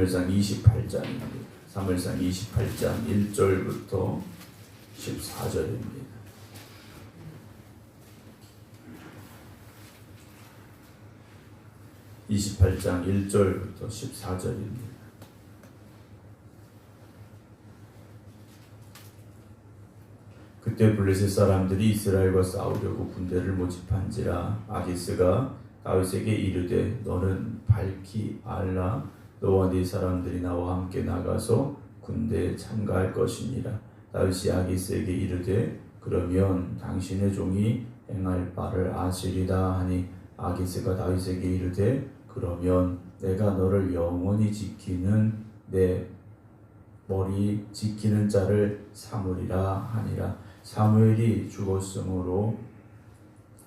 사무엘상 28장입니다. 사무엘상 28장 1절부터 14절입니다. (28장) 1절부터 14절입니다. 그때 블레셋 사람들이 이스라엘과 싸우려고 군대를 모집한지라 아기스가 다윗에게 이르되 너는 밝히 알라 너와 네 사람들이 나와 함께 나가서 군대에 참가할 것이니라. 다윗이 아기스에게 이르되 그러면 당신의 종이 행할 바를 아시리다 하니 아기스가 다윗에게 이르되 그러면 내가 너를 영원히 지키는 내 머리 지키는 자를 삼으리라 하니라. 사무엘이 죽었으므로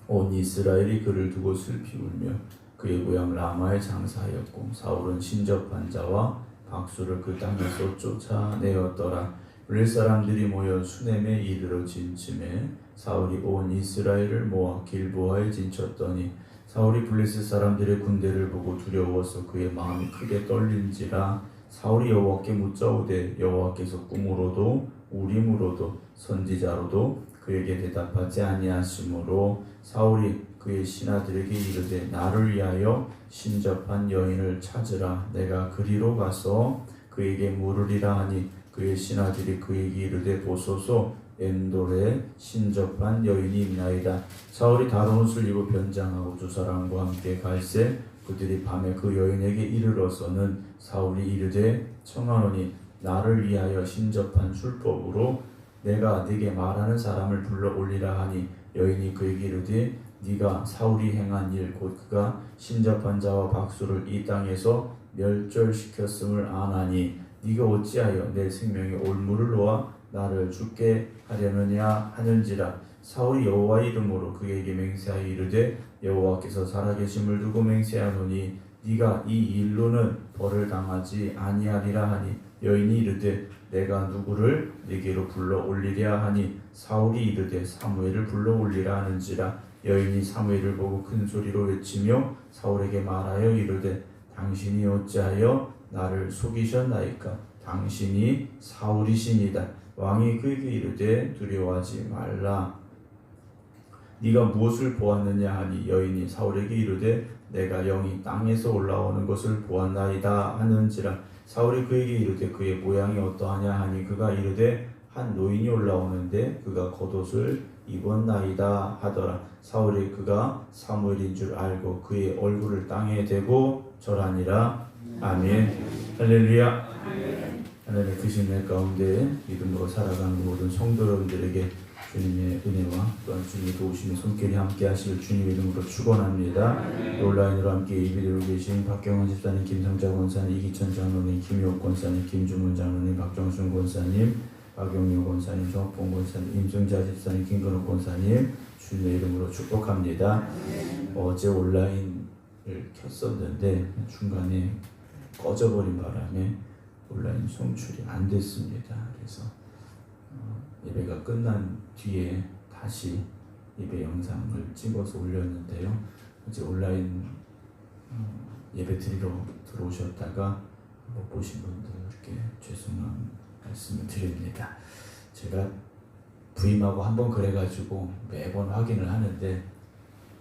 온 이스라엘이 그를 두고 슬피 울며 그의 고향 라마에 장사하였고 사울은 신접한 자와 박수를 그 땅에서 쫓아내었더라. 블레셋 사람들이 모여 수넴에 이르러 진침해 사울이 온 이스라엘을 모아 길보아에 진쳤더니 사울이 블레셋 사람들의 군대를 보고 두려워서 그의 마음이 크게 떨린지라. 사울이 여호와께 묻자오되 여호와께서 꿈으로도 우림으로도 선지자로도 그에게 대답하지 아니하시므로 사울이 그의 신하들에게 이르되 나를 위하여 신접한 여인을 찾으라. 내가 그리로 가서 그에게 물으리라 하니 그의 신하들이 그에게 이르되 보소서 엔돌에 신접한 여인이 있나이다. 사울이 다른 옷을 입어 변장하고 두 사람과 함께 갈새 그들이 밤에 그 여인에게 이르러서는 사울이 이르되 청하노니 나를 위하여 신접한 술법으로 내가 네게 말하는 사람을 불러 올리라 하니 여인이 그에게 이르되 네가 사울이 행한 일 곧 그가 신접한 자와 박수를 이 땅에서 멸절시켰음을 아나니 네가 어찌하여 내 생명에 올무를 놓아 나를 죽게 하려느냐 하는지라. 사울이 여호와의 이름으로 그에게 맹세하여 이르되 여호와께서 살아계심을 두고 맹세하노니 네가 이 일로는 벌을 당하지 아니하리라 하니 여인이 이르되 내가 누구를 네게로 불러 올리랴 하니 사울이 이르되 사무엘을 불러 올리라 하는지라. 여인이 사무엘을 보고 큰 소리로 외치며 사울에게 말하여 이르되 당신이 어찌하여 나를 속이셨나이까. 당신이 사울이시니다. 왕이 그에게 이르되 두려워하지 말라. 네가 무엇을 보았느냐 하니 여인이 사울에게 이르되 내가 영이 땅에서 올라오는 것을 보았나이다 하는지라. 사울이 그에게 이르되 그의 모양이 어떠하냐 하니 그가 이르되 한 노인이 올라오는데 그가 겉옷을 입었나이다 하더라. 사울이 그가 사무엘인 줄 알고 그의 얼굴을 땅에 대고 절하니라. 아멘. 할렐루야. 하나님의 크신 내 가운데 믿음으로 살아가는 모든 성도 여러분들에게 주님의 은혜와 또한 주님의 도우심의 손길이 함께 하실 주님의 이름으로 축원합니다. 온라인으로 함께 예배드리고 계신 박경원 집사님, 김성자 권사님, 이기천 장로님, 김효옥 권사님, 김주문 장로님, 박정순 권사님, 박용료 권사님, 정학봉 권사님, 임승자 집사님, 김건욱 권사님 주님의 이름으로 축복합니다. 어제 온라인을 켰었는데 중간에 꺼져버린 바람에 온라인 송출이 안 됐습니다. 그래서 예배가 끝난 뒤에 다시 예배 영상을 찍어서 올렸는데요. 이제 온라인 예배 드리러 들어오셨다가 못 보신 분들께 죄송한 말씀을 드립니다. 제가 부임하고 한번 그래가지고 매번 확인을 하는데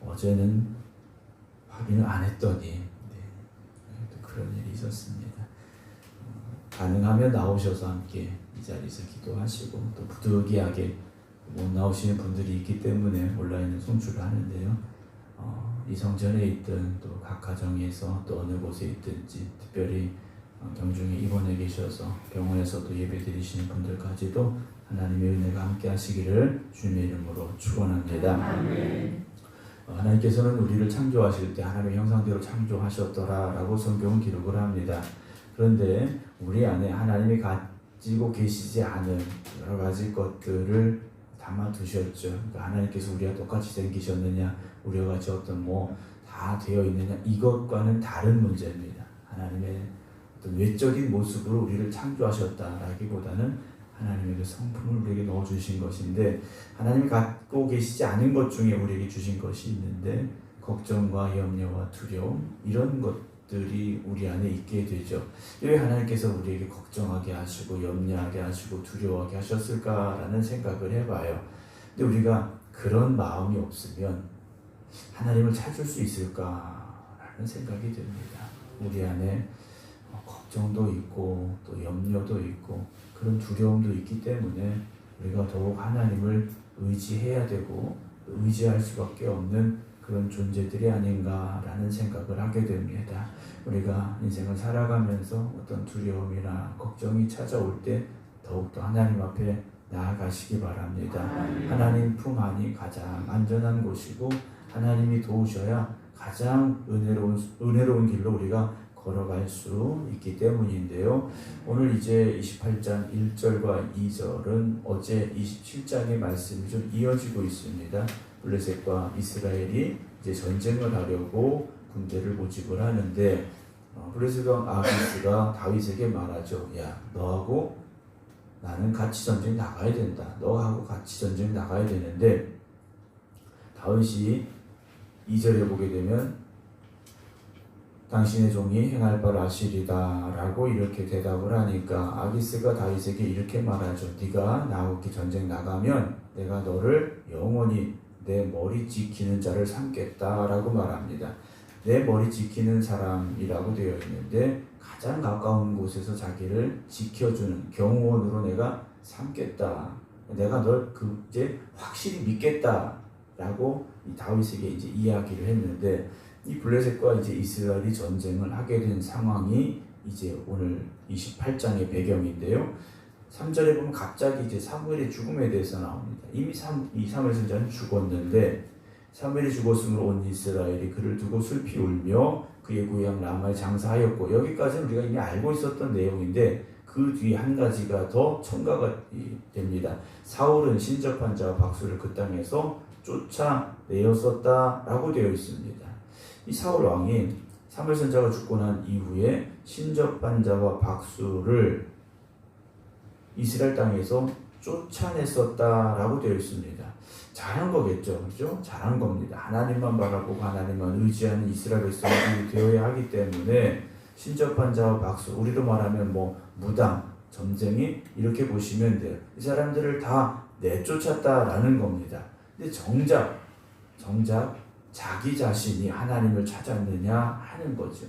어제는 확인을 안 했더니 그런 일이 있었습니다. 가능하면 나오셔서 함께 이 자리에서 기도하시고 또 부득이하게 못 나오시는 분들이 있기 때문에 온라인을 송출을 하는데요. 이성전에 있든 또 각 가정에서 또 어느 곳에 있든지 특별히 경중에 입원해 계셔서 병원에서도 예배 드리시는 분들까지도 하나님의 은혜가 함께 하시기를 주님의 이름으로 축원합니다. 하나님께서는 우리를 창조하실 때 하나님의 형상대로 창조하셨더라라고 성경은 기록을 합니다. 그런데 우리 안에 하나님이 가지고 계시지 않은 여러 가지 것들을 담아두셨죠. 그러니까 하나님께서 우리와 똑같이 생기셨느냐, 우리와 같이 어떤 다 되어 있느냐, 이것과는 다른 문제입니다. 하나님의 어떤 외적인 모습으로 우리를 창조하셨다라기보다는 하나님의 그 성품을 우리에게 넣어주신 것인데, 하나님이 갖고 계시지 않은 것 중에 우리에게 주신 것이 있는데 걱정과 염려와 두려움 이런 것들 것들이 우리 안에 있게 되죠. 왜 하나님께서 우리에게 걱정하게 하시고 염려하게 하시고 두려워하게 하셨을까라는 생각을 해봐요. 근데 우리가 그런 마음이 없으면 하나님을 찾을 수 있을까라는 생각이 듭니다. 우리 안에 걱정도 있고 또 염려도 있고 그런 두려움도 있기 때문에 우리가 더욱 하나님을 의지해야 되고 의지할 수밖에 없는 그런 존재들이 아닌가라는 생각을 하게 됩니다. 우리가 인생을 살아가면서 어떤 두려움이나 걱정이 찾아올 때 더욱더 하나님 앞에 나아가시기 바랍니다. 하나님 품 안이 가장 안전한 곳이고 하나님이 도우셔야 가장 은혜로운 길로 우리가 걸어갈 수 있기 때문인데요. 오늘 이제 28장 1절과 2절은 어제 27장의 말씀이 좀 이어지고 있습니다. 블레셋과 이스라엘이 이제 전쟁을 하려고 군대를 모집을 하는데 블레셋 왕 아기스가 다윗에게 말하죠. 야, 너하고 나는 같이 전쟁 나가야 된다. 너하고 같이 전쟁 나가야 되는데 다윗이 2절에 보게 되면 당신의 종이 행할 바를 아시리다 라고 이렇게 대답을 하니까 아기스가 다윗에게 이렇게 말하죠. 네가 나하고 전쟁 나가면 내가 너를 영원히 내 머리 지키는 자를 삼겠다 라고 말합니다. 내 머리 지키는 사람이라고 되어 있는데 가장 가까운 곳에서 자기를 지켜주는 경호원으로 내가 삼겠다. 내가 널 이제 확실히 믿겠다 라고 다윗에게 이제 이야기를 했는데 이 블레셋과 이제 이스라엘이 전쟁을 하게 된 상황이 이제 오늘 28장의 배경인데요. 3절에 보면 갑자기 이제 사무엘의 죽음에 대해서 나옵니다. 이미 이 사무엘 선지자는 죽었는데 사무엘이 죽었으므로 온 이스라엘이 그를 두고 슬피 울며 그의 고향 라마에 장사하였고 여기까지는 우리가 이미 알고 있었던 내용인데 그 뒤에 한 가지가 더 첨가가 됩니다. 사울은 신접한 자와 박수를 그 땅에서 쫓아내었었다라고 되어 있습니다. 이 사울 왕이 사무엘 선지자가 죽고 난 이후에 신접한 자와 박수를 이스라엘 땅에서 쫓아냈었다라고 되어 있습니다. 잘한 거겠죠, 그렇죠? 잘한 겁니다. 하나님만 바라보고 하나님만 의지하는 이스라엘 백성이 되어야 하기 때문에 신접한 자와 박수, 우리로 말하면 뭐 무당, 점쟁이 이렇게 보시면 돼요. 이 사람들을 다 내쫓았다라는 겁니다. 근데 정작 자기 자신이 하나님을 찾았느냐 하는 거죠.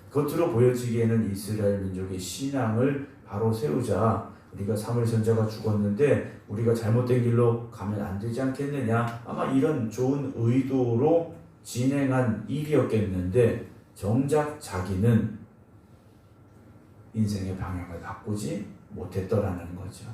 겉으로 보여지기에는 이스라엘 민족의 신앙을 바로 세우자. 우리가 사무엘 선지자가 죽었는데 우리가 잘못된 길로 가면 안 되지 않겠느냐. 아마 이런 좋은 의도로 진행한 일이었겠는데 정작 자기는 인생의 방향을 바꾸지 못했더라는 거죠.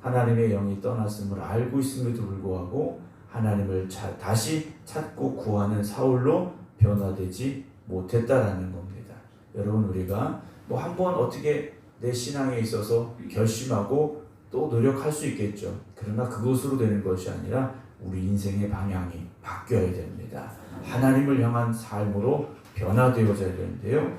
하나님의 영이 떠났음을 알고 있음에도 불구하고 하나님을 다시 찾고 구하는 사울로 변화되지 못했다라는 겁니다. 여러분 우리가 뭐 한번 어떻게 내 신앙에 있어서 결심하고 또 노력할 수 있겠죠. 그러나 그것으로 되는 것이 아니라 우리 인생의 방향이 바뀌어야 됩니다. 하나님을 향한 삶으로 변화되어져야 되는데요.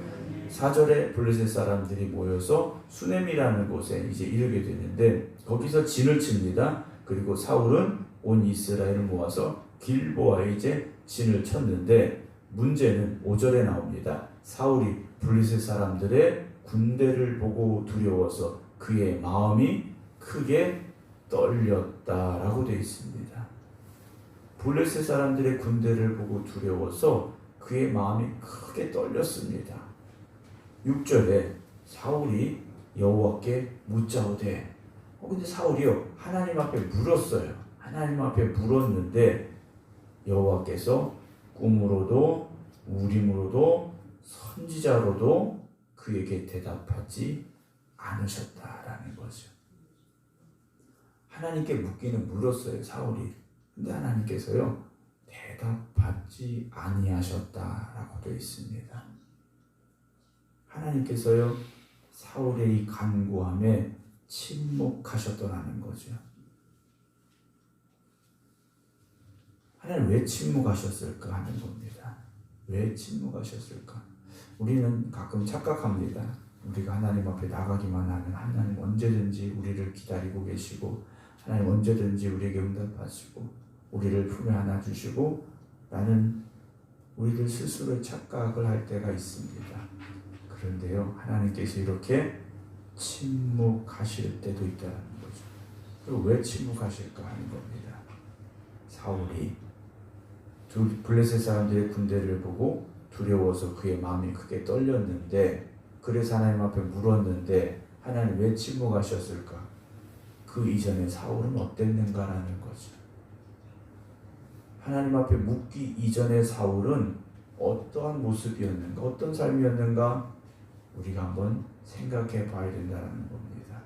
4절에 블레셋 사람들이 모여서 수넴이라는 곳에 이제 이르게 되는데 거기서 진을 칩니다. 그리고 사울은 온 이스라엘을 모아서 길보아에 이제 진을 쳤는데 문제는 5절에 나옵니다. 사울이 블레셋 사람들의 군대를 보고 두려워서 그의 마음이 크게 떨렸다라고 되어 있습니다. 블레셋 사람들의 군대를 보고 두려워서 그의 마음이 크게 떨렸습니다. 6절에 사울이 여호와께 묻자오되 근데 사울이요 하나님 앞에 물었어요. 하나님 앞에 물었는데 여호와께서 꿈으로도 우림으로도 선지자로도 그에게 대답하지 않으셨다라는 거죠. 하나님께 묻기는 물었어요 사울이. 근데 하나님께서요 대답하지 아니하셨다라고 되어 있습니다. 하나님께서요 사울의 이 간구함에 침묵하셨더라는 거죠. 하나님 왜 침묵하셨을까 하는 겁니다. 왜 침묵하셨을까? 우리는 가끔 착각합니다. 우리가 하나님 앞에 나가기만 하면 하나님 언제든지 우리를 기다리고 계시고 하나님 언제든지 우리에게 응답하시고 우리를 품에 안아주시고 라는 우리들 스스로 착각을 할 때가 있습니다. 그런데요, 하나님께서 이렇게 침묵하실 때도 있다는 거죠. 그리고 왜 침묵하실까 하는 겁니다. 사울이 블레셋 사람들의 군대를 보고 두려워서 그의 마음이 크게 떨렸는데, 그래서 하나님 앞에 물었는데 하나님 왜 침묵하셨을까? 그 이전에 사울은 어땠는가라는 거죠. 하나님 앞에 묻기 이전에 사울은 어떠한 모습이었는가, 어떤 삶이었는가, 우리가 한번 생각해 봐야 된다는 겁니다.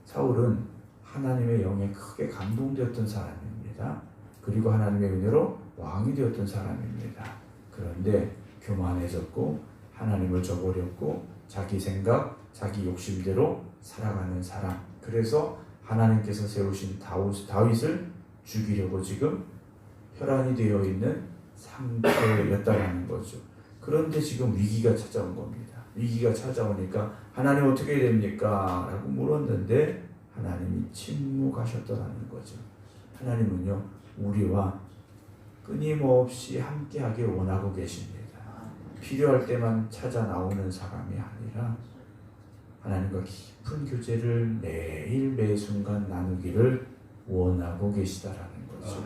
사울은 하나님의 영에 크게 감동되었던 사람입니다. 그리고 하나님의 은혜로 왕이 되었던 사람입니다. 그런데 교만해졌고 하나님을 저버렸고 자기 생각, 자기 욕심대로 살아가는 사람. 그래서 하나님께서 세우신 다윗을 죽이려고 지금 혈안이 되어 있는 상태였다라는 거죠. 그런데 지금 위기가 찾아온 겁니다. 위기가 찾아오니까 하나님 어떻게 됩니까? 라고 물었는데 하나님이 침묵하셨다라는 거죠. 하나님은요, 우리와 끊임없이 함께하길 원하고 계십니다. 필요할 때만 찾아 나오는 사람이 아니라 하나님과 깊은 교제를 매일 매 순간 나누기를 원하고 계시다라는 거죠.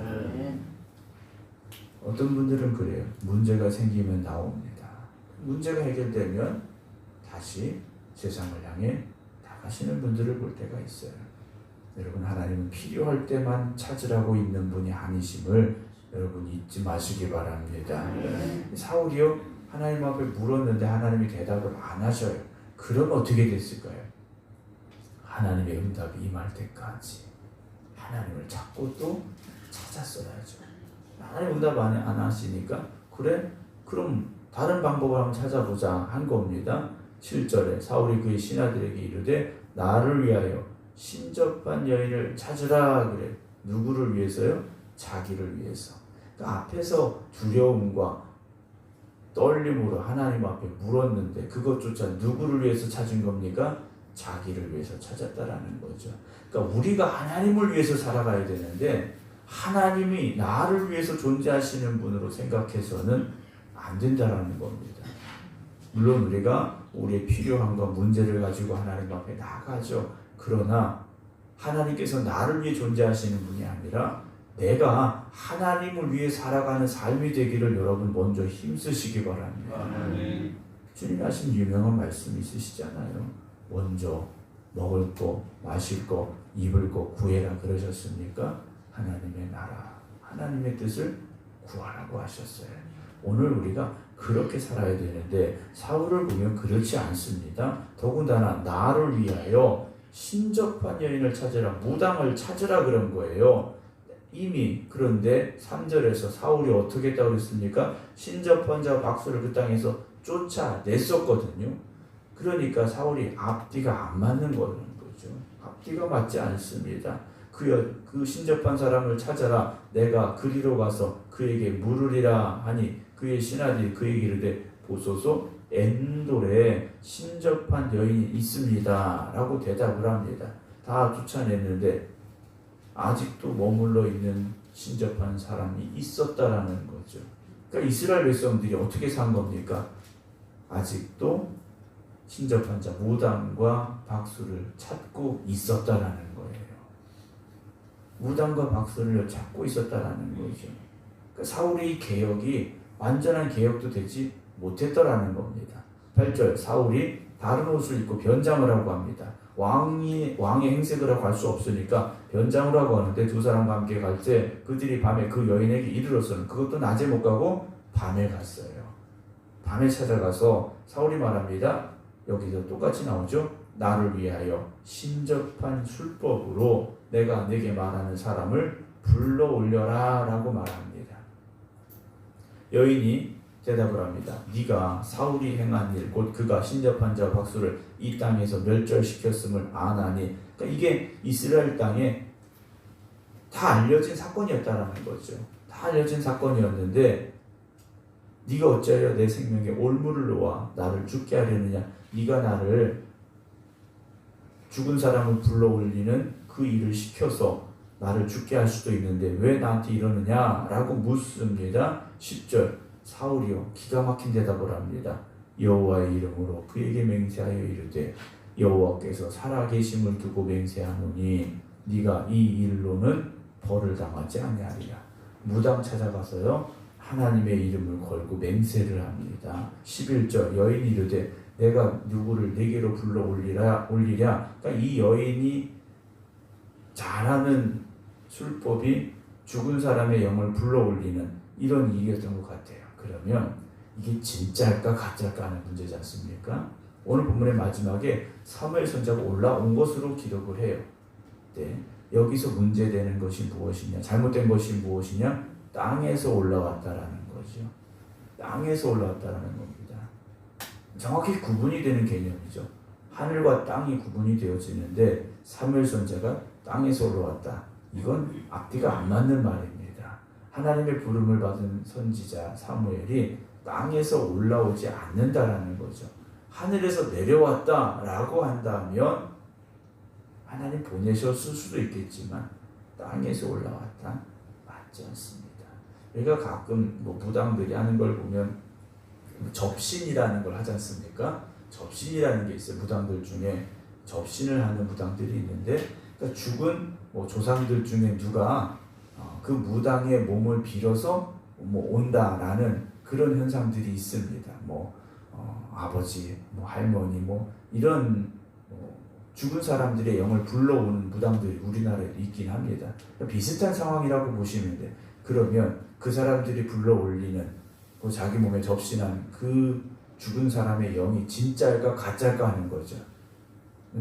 어떤 분들은 그래요. 문제가 생기면 나옵니다. 문제가 해결되면 다시 세상을 향해 나가시는 분들을 볼 때가 있어요. 여러분, 하나님은 필요할 때만 찾으라고 있는 분이 아니심을 여러분 잊지 마시기 바랍니다. 사울이요, 하나님 앞에 물었는데 하나님이 대답을 안 하셔요. 그럼 어떻게 됐을까요? 하나님의 응답이 임할 때까지 하나님을 찾고 또 찾았어야죠. 하나님 응답 안 하시니까 그래? 그럼 다른 방법을 한번 찾아보자 한 겁니다. 7절에 사울이 그의 신하들에게 이르되 나를 위하여 신접한 여인을 찾으라 그래. 누구를 위해서요? 자기를 위해서. 그러니까 앞에서 두려움과 떨림으로 하나님 앞에 물었는데 그것조차 누구를 위해서 찾은 겁니까? 자기를 위해서 찾았다라는 거죠. 그러니까 우리가 하나님을 위해서 살아가야 되는데 하나님이 나를 위해서 존재하시는 분으로 생각해서는 안 된다라는 겁니다. 물론 우리가 우리의 필요함과 문제를 가지고 하나님 앞에 나가죠. 그러나 하나님께서 나를 위해 존재하시는 분이 아니라 내가 하나님을 위해 살아가는 삶이 되기를 여러분 먼저 힘쓰시기 바랍니다. 아멘. 주님 하신 유명한 말씀이 있으시잖아요. 먼저 먹을 거, 마실 거, 입을 거 구해라 그러셨습니까? 하나님의 나라, 하나님의 뜻을 구하라고 하셨어요. 오늘 우리가 그렇게 살아야 되는데 사울을 보면 그렇지 않습니다. 더군다나 나를 위하여 신접한 여인을 찾으라, 무당을 찾으라 그런 거예요. 이미 그런데 3절에서 사울이 어떻게 했다고 그랬습니까? 신접한 자 박수를 그 땅에서 쫓아냈었거든요. 그러니까 사울이 앞뒤가 안 맞는 거죠. 앞뒤가 맞지 않습니다. 그 신접한 사람을 찾아라. 내가 그리로 가서 그에게 물으리라 하니 그의 신하들이 그에게 이르되 보소서 엔돌에 신접한 여인이 있습니다. 라고 대답을 합니다. 다 쫓아냈는데 아직도 머물러 있는 신접한 사람이 있었다라는 거죠. 그러니까 이스라엘 백성들이 어떻게 산 겁니까? 아직도 신접한 자 무당과 박수를 찾고 있었다라는 거예요. 무당과 박수를 찾고 있었다라는 거죠. 그러니까 사울의 개혁이 완전한 개혁도 되지 못했더라는 겁니다. 8절 사울이 다른 옷을 입고 변장을 하고 합니다. 왕의 행색을 하고 갈 수 없으니까 변장을 하고 하는데 두 사람과 함께 갈 때 그들이 밤에 그 여인에게 이르렀어는 그것도 낮에 못 가고 밤에 갔어요. 밤에 찾아가서 사울이 말합니다. 여기서 똑같이 나오죠. 나를 위하여 신접한 술법으로 내가 네게 말하는 사람을 불러올려라 라고 말합니다. 여인이 대답을 합니다. 네가 사울이 행한 일 곧 그가 신접한 자 박수를 이 땅에서 멸절시켰음을 아나니. 그러니까 이게 이스라엘 땅에 다 알려진 사건이었다라는 거죠. 다 알려진 사건이었는데 네가 어찌하여 내 생명에 올무를 놓아 나를 죽게 하려느냐. 네가 나를 죽은 사람을 불러올리는 그 일을 시켜서 나를 죽게 할 수도 있는데 왜 나한테 이러느냐 라고 묻습니다. 10절 사울이요 기가 막힌 대답을 합니다. 여호와의 이름으로 그에게 맹세하여 이르되 여호와께서 살아계심을 두고 맹세하노니 네가 이 일로는 벌을 당하지 아니하리라. 무당 찾아가서요 하나님의 이름을 걸고 맹세를 합니다. 11절 여인이 이르되 내가 누구를 내게로 불러 올리랴. 그러니까 이 여인이 잘하는 술법이 죽은 사람의 영을 불러 올리는 이런 일이었던 것 같아요. 그러면 이게 진짜일까 가짜일까 하는 문제지 않습니까? 오늘 본문의 마지막에 사무엘 선지자가 올라온 것으로 기록을 해요. 네. 여기서 문제되는 것이 무엇이냐? 잘못된 것이 무엇이냐? 땅에서 올라왔다라는 거죠. 땅에서 올라왔다라는 겁니다. 정확히 구분이 되는 개념이죠. 하늘과 땅이 구분이 되어지는데 사무엘 선지자가 땅에서 올라왔다. 이건 앞뒤가 안 맞는 말입니다. 하나님의 부름을 받은 선지자 사무엘이 땅에서 올라오지 않는다라는 거죠. 하늘에서 내려왔다라고 한다면 하나님 보내셨을 수도 있겠지만 땅에서 올라왔다 맞지 않습니다. 우리가 가끔 무당들이 하는 걸 보면 접신이라는 걸 하지 않습니까? 접신이라는 게 있어요. 무당들 중에 접신을 하는 무당들이 있는데 그러니까 죽은 조상들 중에 누가 그 무당의 몸을 빌어서 온다라는 그런 현상들이 있습니다. 아버지, 할머니, 이런 죽은 사람들의 영을 불러오는 무당들이 우리나라에 있긴 합니다. 비슷한 상황이라고 보시면 돼요. 그러면 그 사람들이 불러올리는 자기 몸에 접신한 그 죽은 사람의 영이 진짜일까 가짜일까 하는 거죠.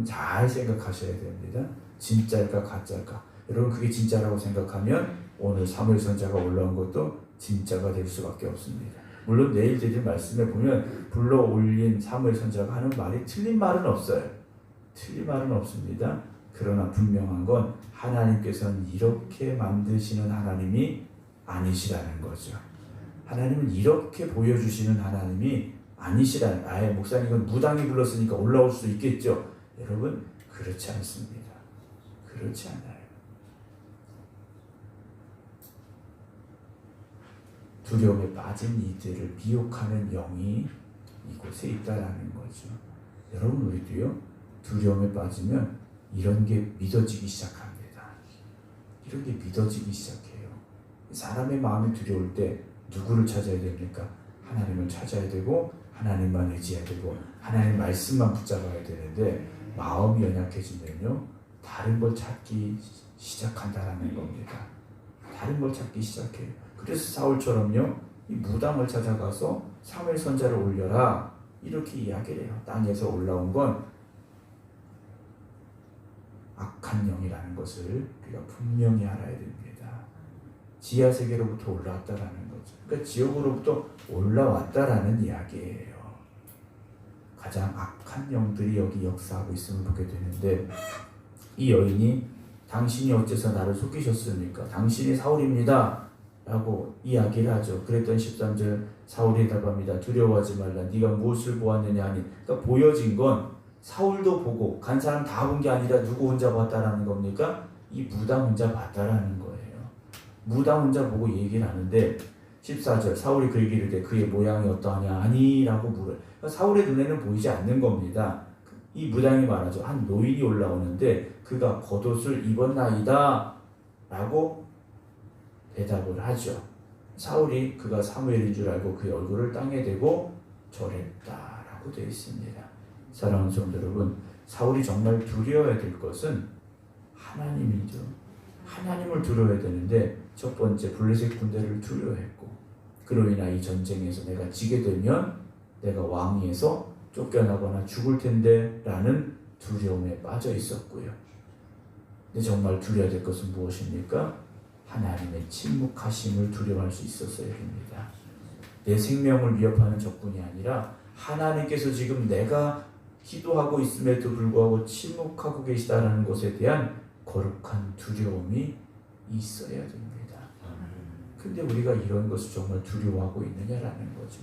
잘 생각하셔야 됩니다. 진짜일까 가짜일까. 여러분 그게 진짜라고 생각하면 오늘 사무엘 선지자가 올라온 것도 진짜가 될 수밖에 없습니다. 물론 내일 드릴 말씀에 보면 불러올린 사무엘 선지자가 하는 말이 틀린 말은 없어요. 틀린 말은 없습니다. 그러나 분명한 건 하나님께서는 이렇게 만드시는 하나님이 아니시라는 거죠. 하나님은 이렇게 보여주시는 하나님이 아니시라는. 아예 목사님 이건 무당이 불렀으니까 올라올 수 있겠죠. 여러분 그렇지 않습니다. 그렇지 않아요. 두려움에 빠진 이들을 미혹하는 영이 이곳에 있다라는 거죠. 여러분 우리도요 두려움에 빠지면 이런 게 믿어지기 시작합니다. 이런 게 믿어지기 시작해요. 사람의 마음이 두려울 때 누구를 찾아야 됩니까? 하나님을 찾아야 되고 하나님만 의지해야 되고 하나님 말씀만 붙잡아야 되는데 마음이 연약해지면요 다른 걸 찾기 시작한다라는 겁니다. 다른 걸 찾기 시작해요. 그래서 사울처럼요 이 무당을 찾아가서 사무엘 선지자를 올려라 이렇게 이야기를 해요. 땅에서 올라온 건 악한 영이라는 것을 우리가 분명히 알아야 됩니다. 지하 세계로부터 올라왔다라는 거죠. 그러니까 지옥으로부터 올라왔다라는 이야기예요. 가장 악한 영들이 여기 역사하고 있음을 보게 되는데 이 여인이 당신이 어째서 나를 속이셨습니까? 당신이 사울입니다. 라고 이야기를 하죠. 그랬더니 13절 사울이 대답합니다. 두려워하지 말라. 네가 무엇을 보았느냐 하니 그러니까 보여진 건 사울도 보고 간 사람 다 본 게 아니라 누구 혼자 봤다라는 겁니까? 이 무당 혼자 봤다라는 거예요. 무당 혼자 보고 얘기를 하는데 14절 사울이 그에게 이르되 그의 모양이 어떠하냐 하니 라고 물어요. 그러니까 사울의 눈에는 보이지 않는 겁니다. 이 무당이 말하죠. 한 노인이 올라오는데 그가 겉옷을 입었나이다 라고 대답을 하죠. 사울이 그가 사무엘인 줄 알고 그의 얼굴을 땅에 대고 절했다라고 되어 있습니다. 사랑하는 성도 여러분, 사울이 정말 두려워야 될 것은 하나님이죠. 하나님을 두려워야 되는데 첫 번째 블레셋 군대를 두려워했고 그로 인하 이 전쟁에서 내가 지게 되면 내가 왕위에서 쫓겨나거나 죽을 텐데 라는 두려움에 빠져 있었고요. 근데 정말 두려워야 될 것은 무엇입니까? 하나님의 침묵하심을 두려워할 수 있었어야 됩니다. 내 생명을 위협하는 적군이 아니라 하나님께서 지금 내가 기도하고 있음에도 불구하고 침묵하고 계시다라는 것에 대한 거룩한 두려움이 있어야 됩니다. 근데 우리가 이런 것을 정말 두려워하고 있느냐라는 거죠.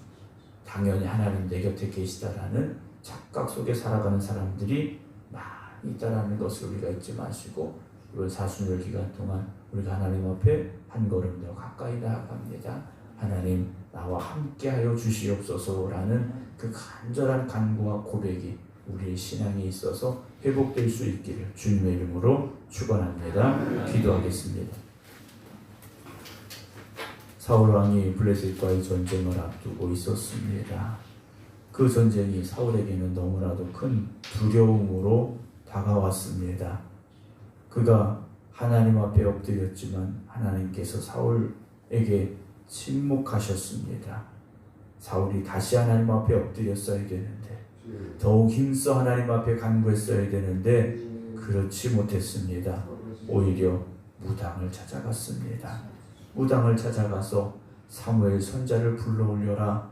당연히 하나님 내 곁에 계시다라는 착각 속에 살아가는 사람들이 많이 있다라는 것을 우리가 잊지 마시고 이번 사순절 기간 동안 우리가 하나님 앞에 한 걸음 더 가까이 나아갑니다. 하나님 나와 함께하여 주시옵소서라는 그 간절한 간구와 고백이 우리의 신앙에 있어서 회복될 수 있기를 주님의 이름으로 축원합니다. 기도하겠습니다. 사울 왕이 블레셋과의 전쟁을 앞두고 있었습니다. 그 전쟁이 사울에게는 너무나도 큰 두려움으로 다가왔습니다. 그가 하나님 앞에 엎드렸지만 하나님께서 사울에게 침묵하셨습니다. 사울이 다시 하나님 앞에 엎드렸어야 되는데, 더욱 힘써 하나님 앞에 간구했어야 되는데 그렇지 못했습니다. 오히려 무당을 찾아갔습니다. 무당을 찾아가서 사무엘 선자를 불러올려라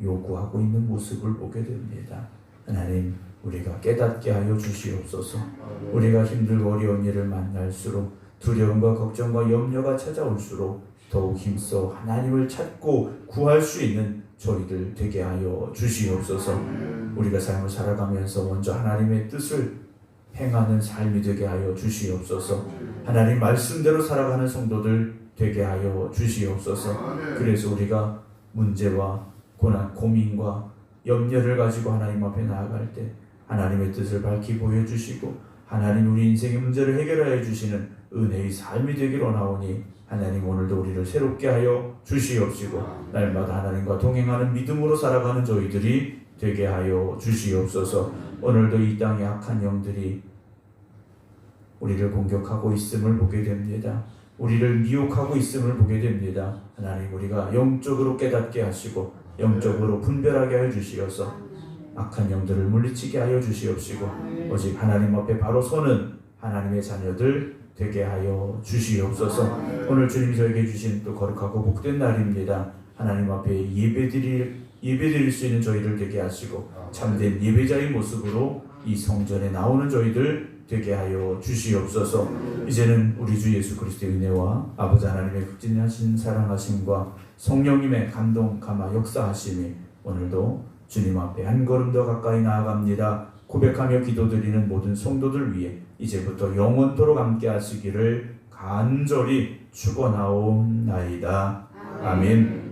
요구하고 있는 모습을 보게 됩니다. 하나님, 우리가 깨닫게 하여 주시옵소서. 우리가 힘들고 어려운 일을 만날수록 두려움과 걱정과 염려가 찾아올수록 더욱 힘써 하나님을 찾고 구할 수 있는 저희들 되게 하여 주시옵소서. 우리가 삶을 살아가면서 먼저 하나님의 뜻을 행하는 삶이 되게 하여 주시옵소서. 하나님 말씀대로 살아가는 성도들 되게 하여 주시옵소서. 그래서 우리가 문제와 고난, 고민과 염려를 가지고 하나님 앞에 나아갈 때 하나님의 뜻을 밝히 보여주시고 하나님 우리 인생의 문제를 해결하여 주시는 은혜의 삶이 되기를 원하오니 하나님 오늘도 우리를 새롭게 하여 주시옵시고 날마다 하나님과 동행하는 믿음으로 살아가는 저희들이 되게 하여 주시옵소서. 오늘도 이 땅의 악한 영들이 우리를 공격하고 있음을 보게 됩니다. 우리를 미혹하고 있음을 보게 됩니다. 하나님, 우리가 영적으로 깨닫게 하시고 영적으로 분별하게 하여 주시어서 악한 영들을 물리치게 하여 주시옵시고 오직 하나님 앞에 바로 서는 하나님의 자녀들 되게 하여 주시옵소서. 오늘 주님이 저에게 주신 또 거룩하고 복된 날입니다. 하나님 앞에 예배드릴 수 있는 저희들 되게 하시고 참된 예배자의 모습으로 이 성전에 나오는 저희들 되게 하여 주시옵소서. 이제는 우리 주 예수 그리스도의 은혜와 아버지 하나님의 극진하신 사랑하심과 성령님의 감동 감화 역사하심이 오늘도 주님 앞에 한 걸음 더 가까이 나아갑니다. 고백하며 기도드리는 모든 성도들 위해 이제부터 영원토록 함께 하시기를 간절히 축원하옵나이다. 아멘.